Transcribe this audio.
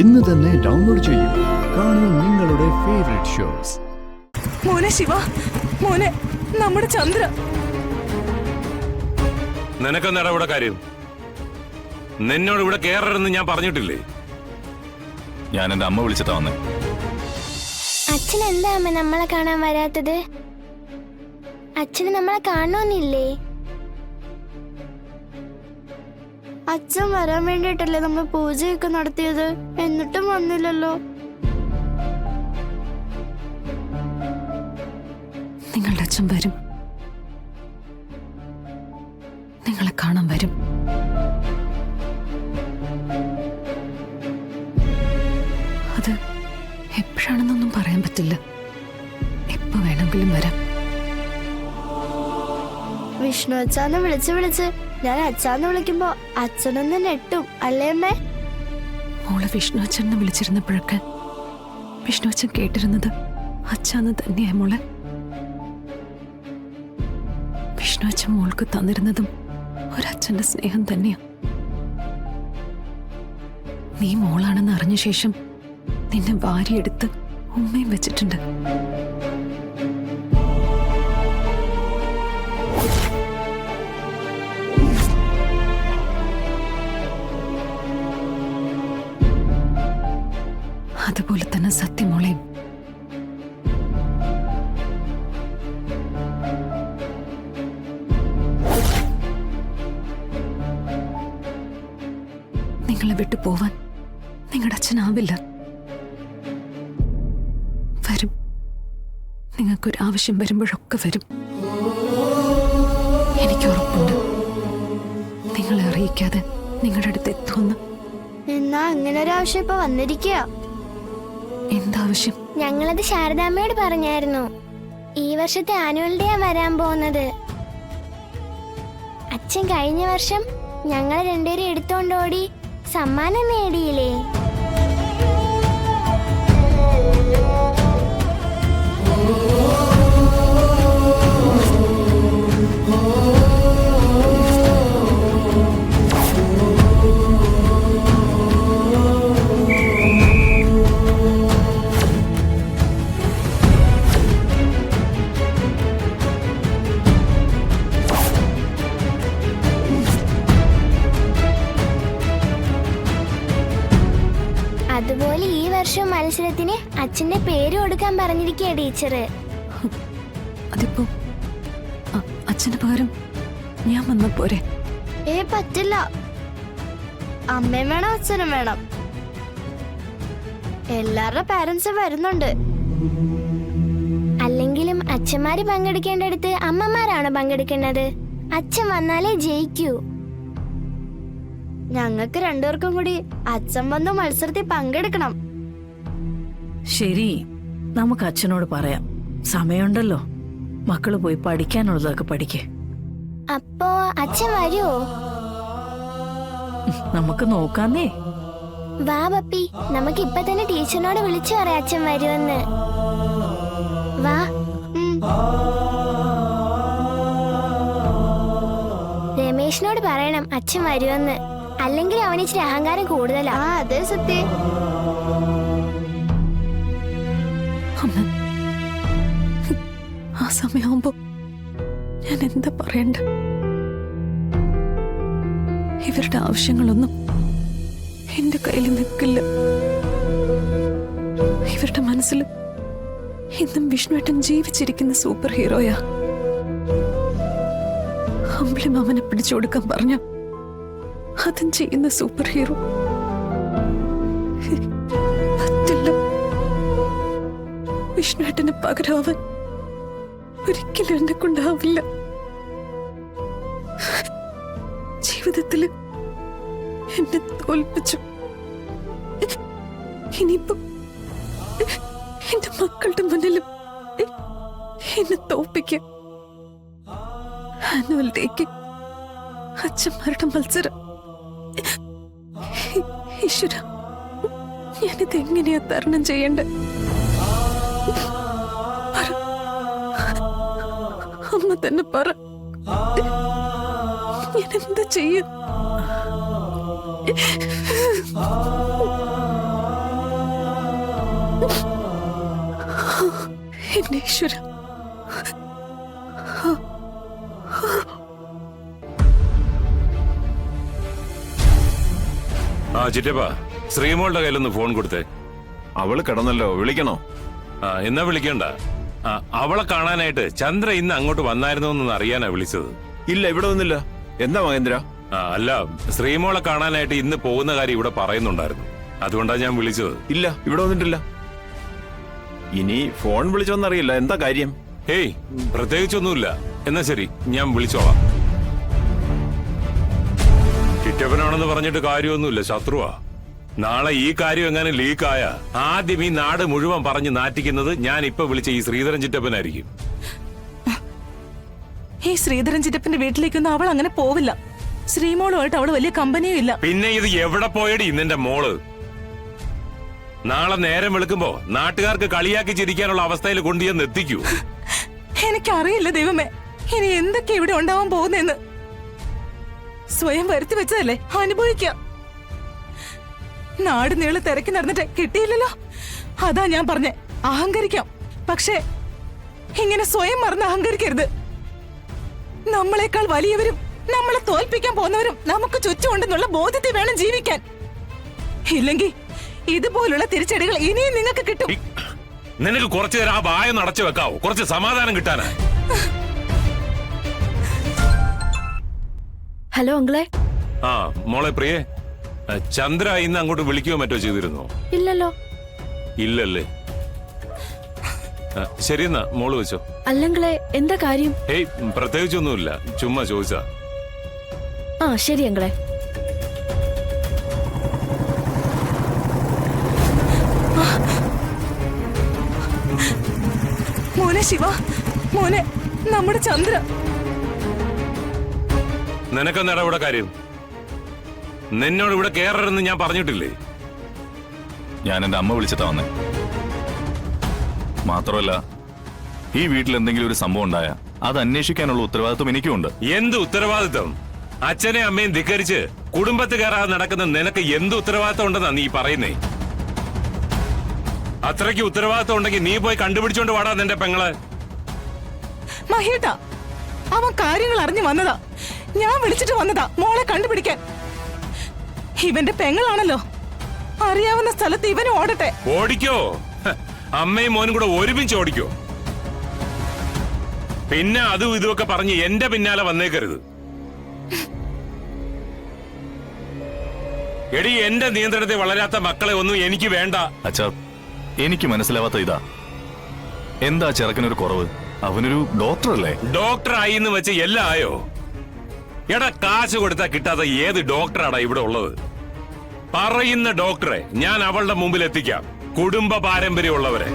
ഇന്ന് തന്നെ ഡൗൺലോഡ് ചെയ്യൂ. കാണൂ നിങ്ങളുടെ ഫേവറേറ്റ് ഷോസ്. മോനെ ശിവ, മോനെ നമ്മുടെ ചന്ദ്ര. നിനക്കെന്താടാ ഇവിടെ കാര്യം? നിന്നോട് ഇവിടെ കേറരുതെന്ന് ഞാൻ പറഞ്ഞിട്ടില്ലേ? ഞാൻ എന്റെ അമ്മ വിളിച്ചിട്ടാ വന്നേ. അച്ഛൻ എന്താ അമ്മ നമ്മളെ കാണാൻ വരാത്തത്? അച്ഛന് നമ്മളെ കാണണമെന്നില്ലേ? അച്ഛൻ വരാൻ വേണ്ടിട്ടല്ലേ നമ്മൾ പൂജയൊക്കെ നടത്തിയത്, എന്നിട്ടും വന്നില്ലല്ലോ. നിങ്ങളുടെ അച്ഛൻ വരും, നിങ്ങളെ കാണാൻ വരും. അത് എപ്പോഴാണെന്നൊന്നും പറയാൻ പറ്റില്ല. എപ്പോ വേണമെങ്കിലും വരാം. വിഷ്ണു അച്ഛാന്ന് വിളിച്ച് ഞാൻ അച്ഛാന്ന് വിളിക്കുമ്പോ അച്ഛനൊന്ന് നെട്ടും അല്ലേ അമ്മേ? മോളെ വിഷ്ണു അച്ഛനെ വിളിച്ചിരുന്നപ്പോഴൊക്കെ വിഷ്ണു അച്ഛൻ കേട്ടിരുന്നത് അച്ഛാന്ന് തന്നെയാ മോളെ. വിഷ്ണു അച്ഛൻ മോൾക്ക് തന്നിരുന്നതും ഒരച്ഛന്റെ സ്നേഹം തന്നെയാ. നീ മോളാണെന്ന് അറിഞ്ഞ ശേഷം നിന്നെ വാരിയെടുത്ത് ഉമ്മയും വെച്ചിട്ടുണ്ട്. അതുപോലെ തന്നെ സത്യമോളെയും. നിങ്ങളെ വിട്ടു പോവാൻ നിങ്ങളുടെ അച്ഛനാവില്ല. വരും, നിങ്ങൾക്കൊരാവശ്യം വരുമ്പോഴൊക്കെ വരും. എനിക്ക് ഉറപ്പുണ്ട് നിങ്ങളെ അറിയിക്കാതെ നിങ്ങളുടെ അടുത്ത് എത്തുമെന്ന്. എന്നാ അങ്ങനെ ഒരാവശ്യം ഇപ്പൊ വന്നിരിക്കുക. എന്താവശ്യം? ഞങ്ങളത് ശാരദാമ്മയോട് പറഞ്ഞായിരുന്നു. ഈ വർഷത്തെ ആനുവൽ ഡേ വരാൻ പോകുന്നത്. അച്ഛൻ കഴിഞ്ഞ വർഷം ഞങ്ങളെ രണ്ടുപേരും എടുത്തോണ്ടോടി സമ്മാനം നേടിയില്ലേ? അതുപോലെ ഈ വർഷം മത്സരത്തിന് അച്ഛന്റെ പേര് കൊടുക്കാൻ പറഞ്ഞിരിക്കുക ടീച്ചർ. അതിപ്പോ അച്ഛന് പകരം ഞാൻ വന്ന പോരെ? പറ്റില്ല. അമ്മയും വേണം അച്ഛനും വേണം. എല്ലാവരുടെ പാരന്റ്സ് വരുന്നുണ്ട്. അല്ലെങ്കിലും അച്ഛന്മാര് പങ്കെടുക്കേണ്ടടുത്ത് അമ്മമാരാണ് പങ്കെടുക്കേണ്ടത്. അച്ഛൻ വന്നാലേ ജയിക്കൂ. ഞങ്ങൾക്ക് രണ്ടുപേർക്കും കൂടി അച്ഛൻ വന്ന് മത്സരത്തിൽ പങ്കെടുക്കണം. ശരി, നമുക്ക് അച്ഛനോട് പറയാം. സമയമുണ്ടല്ലോ, മക്കള് പോയി പഠിക്കാനുള്ളതൊക്കെ പഠിക്കേ. അപ്പോ അച്ഛൻ വരുമോ? നമുക്ക് നോക്കാന്നേ. വാ പപ്പി, നമുക്ക് ഇപ്പൊ തന്നെ ടീച്ചറിനോട് വിളിച്ചു പറയാം അച്ഛൻ വരുമെന്ന്. വാ. രമേശിനോട് പറയണം അച്ഛൻ വരുമെന്ന്. അല്ലെങ്കിൽ അവന് ഇച്ചിരി അഹങ്കാരം കൂടുതലാ. അതെ സത്യ. ആ സമയമാകുമ്പോ ഞാൻ എന്താ പറയണ്ട? ഇവരുടെ ആവശ്യങ്ങളൊന്നും എന്റെ കയ്യിൽ നിൽക്കില്ല. ഇവരുടെ മനസ്സിൽ ഇന്നും വിഷ്ണുവേട്ടൻ ജീവിച്ചിരിക്കുന്ന സൂപ്പർ ഹീറോയാ. അമ്പിളി മാമനെ പിടിച്ചു കൊടുക്കാൻ പറഞ്ഞ അതും ചെയ്യുന്ന സൂപ്പർ ഹീറോ. പറ്റില്ല. വിഷ്ണുവേട്ടന് പകരാവാൻ ഒരിക്കലും എന്നെ കൊണ്ടാവില്ല. ജീവിതത്തില് എന്നെ തോൽപ്പിച്ചു. ഇനിയിപ്പോ എന്റെ മക്കളുടെ മുന്നിലും എന്നെ തോൽപ്പിക്കാം. ആനുവൽ ഡേക്ക് അച്ഛന്മാരുടെ മത്സരം. ഈശ്വര, ഞാനിത് എങ്ങനെയാ തരണം ചെയ്യണ്ട? അമ്മ തന്നെ പറ, ഞാൻ എന്താ ചെയ്യും? എന്റെ ഈശ്വര. ആ ചിറ്റപ്പ, ശ്രീമോളുടെ കയ്യിലൊന്ന് ഫോൺ കൊടുത്തേ. അവള് കിടന്നല്ലോ, വിളിക്കണോ? എന്നാ വിളിക്കണ്ട. അവളെ കാണാനായിട്ട് ചന്ദ്ര ഇന്ന് അങ്ങോട്ട് വന്നായിരുന്നോ എന്നൊന്ന് അറിയാനാ വിളിച്ചത്. ഇല്ല, ഇവിടെ ഒന്നുമില്ല. എന്താ മഹേന്ദ്ര? അല്ല, ശ്രീമോളെ കാണാനായിട്ട് ഇന്ന് പോകുന്ന കാര്യം ഇവിടെ പറയുന്നുണ്ടായിരുന്നു. അതുകൊണ്ടാ ഞാൻ വിളിച്ചത്. ഇല്ല, ഇവിടെ വന്നിട്ടില്ല. ഇനി ഫോൺ വിളിച്ചോന്നറിയില്ല. എന്താ കാര്യം? ഏയ്, പ്രത്യേകിച്ചൊന്നുമില്ല. എന്നാ ശരി, ഞാൻ വിളിച്ചോളാം. ചിറ്റപ്പനാണെന്ന് പറഞ്ഞിട്ട് കാര്യമൊന്നുമില്ല, ശത്രുവാ. നാളെ ഈ കാര്യം എങ്ങനെ ലീക്കായ ആദ്യം ഈ നാട് മുഴുവൻ പറഞ്ഞ് നാറ്റിക്കുന്നത് ഞാൻ ഇപ്പൊ വിളിച്ച ഈ ശ്രീധരൻ ചിറ്റപ്പനായിരിക്കും. ഈ ശ്രീധരൻ ചിറ്റപ്പന്റെ വീട്ടിലേക്കൊന്നും അവൾ അങ്ങനെ പോവില്ല. ശ്രീമോളുമായിട്ട് അവള് വലിയ കമ്പനിയും ഇല്ല. പിന്നെ ഇത് എവിടെ പോയടി നിന്റെ മോള്? നാളെ നേരം വെളുക്കുമ്പോ നാട്ടുകാർക്ക് കളിയാക്കി ചിരിക്കാനുള്ള അവസ്ഥയിൽ കൊണ്ടുചെന്ന് എത്തിക്കൂ. എനിക്കറിയില്ല ദൈവമേ, ഇനി എന്തൊക്കെ ഇവിടെ ഉണ്ടാവാൻ പോകുന്നെന്ന്. സ്വയം വരുത്തി വെച്ചതല്ലേ, അനുഭവിക്കാം. നാട് നീളെ തിരക്കി നടന്നിട്ട് കിട്ടിയില്ലല്ലോ. അതാ ഞാൻ പറഞ്ഞേ, അഹങ്കരിക്കാം. പക്ഷേ ഇങ്ങനെ സ്വയം മറന്ന് അഹങ്കരിക്കരുത്. നമ്മളെക്കാൾ വലിയവരും നമ്മളെ തോൽപ്പിക്കാൻ പോകുന്നവരും നമുക്ക് ചുറ്റുമുണ്ടെന്നുള്ള ബോധ്യത്തിൽ വേണം ജീവിക്കാൻ. ഇല്ലെങ്കിൽ ഇതുപോലുള്ള തിരിച്ചടികൾ ഇനിയും നിങ്ങൾക്ക് കിട്ടും. നിനക്ക് കുറച്ചു നേരം ആ വായ നടച്ചു വെക്കാവോ? കുറച്ച് സമാധാനം കിട്ടാനാ. ഹലോ അങ്കിളെ. ആ മോളെ പ്രിയേ, ചന്ദ്ര ഇന്ന് അങ്ങോട്ട് വിളിക്കുകയോ മറ്റോ ചെയ്തിരുന്നോ? ഇല്ലല്ലോ. ഇല്ലല്ലേ? ശരി, എന്നാ മോള് വെച്ചോ. അല്ലെങ്കിലേ, എന്താ കാര്യം? ഏയ്, പ്രത്യേകിച്ചൊന്നുമില്ല, ചുമ്മാ ചോദിച്ചാ. ആ ശരി അങ്കിളെ. മോനെ ശിവ, മോനെ, നമ്മുടെ ചന്ദ്ര. നിനക്കെന്താടാ ഇവിടെ കാര്യം? നിന്നോട് ഇവിടെ കേറരുതെന്ന് ഞാൻ പറഞ്ഞിട്ടില്ലേ? ഞാൻ എന്റെ അമ്മ വിളിച്ചിട്ടാ വന്നേ. മാത്രമല്ല, ഈ വീട്ടിൽ എന്തെങ്കിലും ഒരു സംഭവം ഉണ്ടായ അത് അന്വേഷിക്കാനുള്ള ഉത്തരവാദിത്വം എനിക്കുമുണ്ട്. എന്ത് ഉത്തരവാദിത്വം? അച്ഛനെ അമ്മയും ധിക്കരിച്ച് കുടുംബത്ത് കയറാതെ നടക്കുന്ന നിനക്ക് എന്ത് ഉത്തരവാദിത്വം ഉണ്ടെന്നാ നീ പറയുന്നേ? അത്രയ്ക്ക് ഉത്തരവാദിത്വം ഉണ്ടെങ്കിൽ നീ പോയി കണ്ടുപിടിച്ചോണ്ട് വാടാ നിന്റെ പെങ്ങളെ. മഹേട്ട, അവൻ കാര്യങ്ങൾ അറിഞ്ഞു വന്നതാ. ഞാൻ വിളിച്ചിട്ട് വന്നതാ മോളെ കണ്ടുപിടിക്കാൻ. ഇവന്റെ പെങ്ങളാണല്ലോ, അറിയാവുന്ന സ്ഥലത്ത് ഇവനും ഓടട്ടെ. ഓടിക്കോ, അമ്മയും മോനും കൂടെ ഒരുമിച്ച് ഓടിക്കോ. പിന്നെ അതും ഇതുമൊക്കെ പറഞ്ഞ് എന്റെ പിന്നാലെ വന്നേക്കരുത്. എടി, എന്റെ നിയന്ത്രണത്തിൽ വളരാത്ത മക്കളെ ഒന്നും എനിക്ക് വേണ്ട. അച്ഛാ, എനിക്ക് മനസ്സിലാവാത്ത ഇതാ, എന്താ ചെറുക്കനൊരു കുറവ്? അവനൊരു ഡോക്ടറല്ലേ? ഡോക്ടറായി എന്ന് വെച്ച് എല്ലാം ആയോ? എടാ, കാശ് കൊടുത്താ കിട്ടാത്ത ഏത് ഡോക്ടറാടാ ഇവിടെ ഉള്ളത്? പറയുന്ന ഡോക്ടറെ ഞാൻ അവളുടെ മുമ്പിൽ എത്തിക്കാം, കുടുംബ പാരമ്പര്യമുള്ളവരെ.